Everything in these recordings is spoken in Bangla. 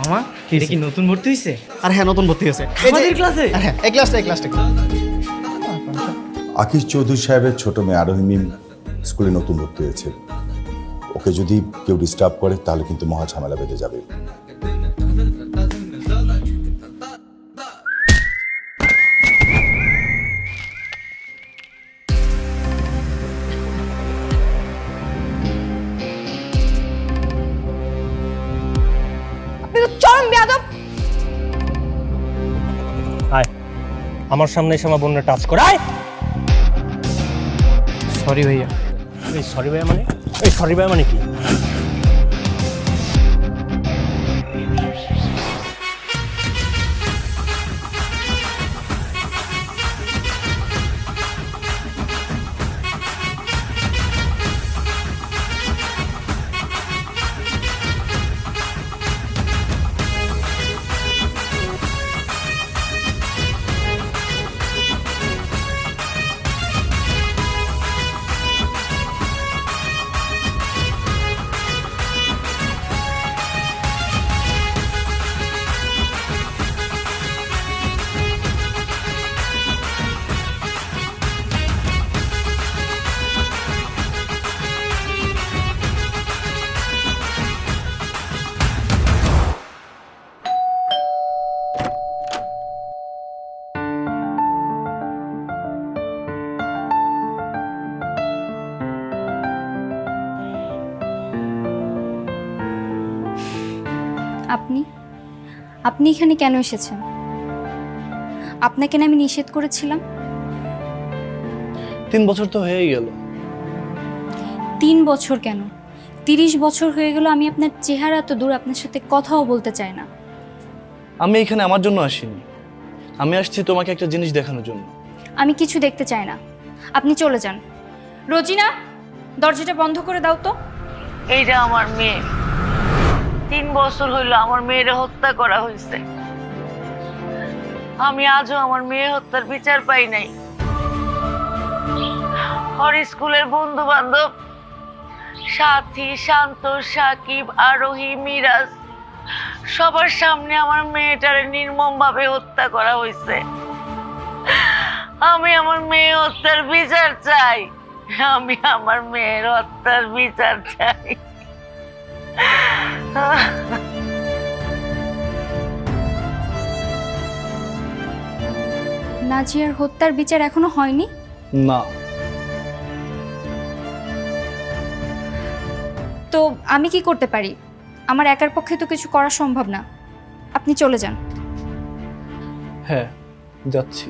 মামা এটা কি নতুন ভর্তি হয়েছে? আর হ্যাঁ, নতুন ভর্তি হয়েছে আমাদের ক্লাসে? হ্যাঁ, এই ক্লাসটা আকিশ চৌধুরী সাহেবের ছোট মেয়ে আরোহী মিম স্কুলে নতুন ভর্তি হয়েছে। ওকে যদি কেউ ডিস্টার্ব করে তাহলে কিন্তু মহা ঝামেলা বেঁধে যাবে। আপনি তো চরম বেয়াদব। আয় আমার সামনে এসে আমার বোনের টাচ করে। আয় সরি ভাইয়া। এই সরি ভাই মানে, এই সরি ভাই মানে কি? আপনি এখানে কেন এসেছেন? আপনাকে না আমি নিষেধ করেছিলাম? 3 বছর তো হয়েই গেল। 3 বছর কেন, 30 বছর হয়ে গেল আমি আপনার চেহারা তো দূর, আপনার সাথে কথাও বলতে চাই না। আমি এখানে আমার জন্য আসিনি, আমি আসছি তোমাকে একটা জিনিস দেখানোর জন্য। আমি কিছু দেখতে চাই না, আপনি চলে যান। রোজিনা, দরজাটা বন্ধ করে দাও তো। এইটা আমার মেয়ে। 3 বছর হইল আমার মেয়েরে হত্যা করা হয়েছে। আমি আজও আমার মেয়ে হত্যার বিচার পাই নাই। ওর স্কুলের বন্ধু বান্ধব সাথী, শান্ত, সাকিব, আরোহী, মিরাজ সবার সামনে আমার মেয়েটারে নির্মম ভাবে হত্যা করা হয়েছে। আমি আমার মেয়ে হত্যার বিচার চাই। আমি আমার মেয়ের হত্যার বিচার চাই। নাজিয়ার হত্যার বিচার এখনো হয়নি? না। তো আমি কি করতে পারি? আমার একার পক্ষে তো কিছু করা সম্ভব না, আপনি চলে যান। হ্যাঁ, যাচ্ছি,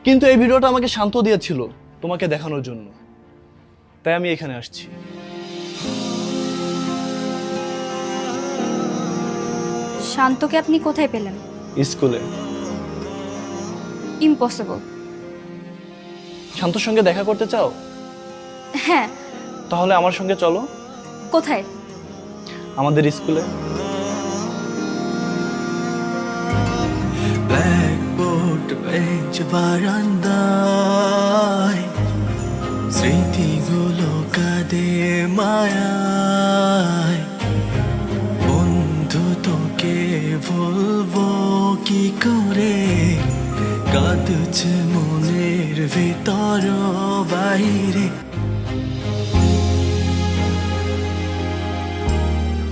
কিন্তু এই ভিডিওটা আমাকে শান্ত দিয়েছিল তোমাকে দেখানোর জন্য, তাই আমি এখানে আসছি। শান্তকে আপনি কোথায় পেলেন? স্কুলে। ইম্পসিবল। শান্তর সঙ্গে দেখা করতে চাও? হ্যাঁ। তাহলে আমার সঙ্গে চলো। কোথায়? আমাদের স্কুলে। ব্ল্যাকবোর্ড বেঞ্চ বারান্দায় স্মৃতিগুলো কাঁদে মায়ায়। বন্ধু তোকে বলবো কি করে, কাঁদছে মনের ভিতর বাইরে।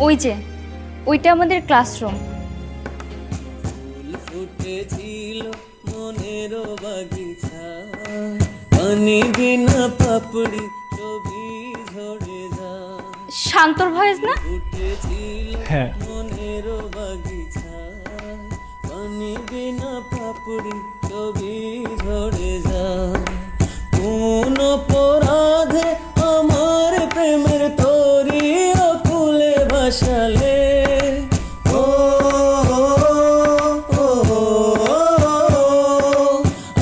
ওই যে ওইটা আমাদের ক্লাসরুম। ফুটেছিল মনের বাগিচায়, পানি বিনা পাপড়ি ছবি ঝরে যায়। শান্তর ভয়েস না? হ্যাঁ। মনের বাগিচায়, পানি বিনা পাপড়ি ছবি ঝরে যায়। কোন অপরাধে আমার প্রেমের তরি অকুলে ভাসালে।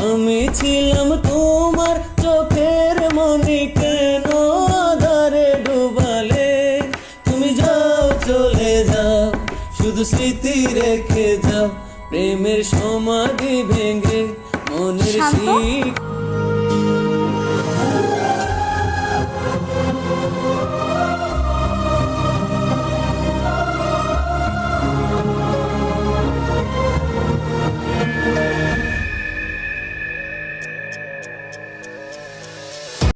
আমি ছিলাম তোমার চোখের মনি, কেন আধারে ডুবালে। তুমি যাও, চলে যাও, শুধু স্মৃতি রেখে যাও। প্রেমের সমাধি ভেঙে মনের শান্ত? শিখ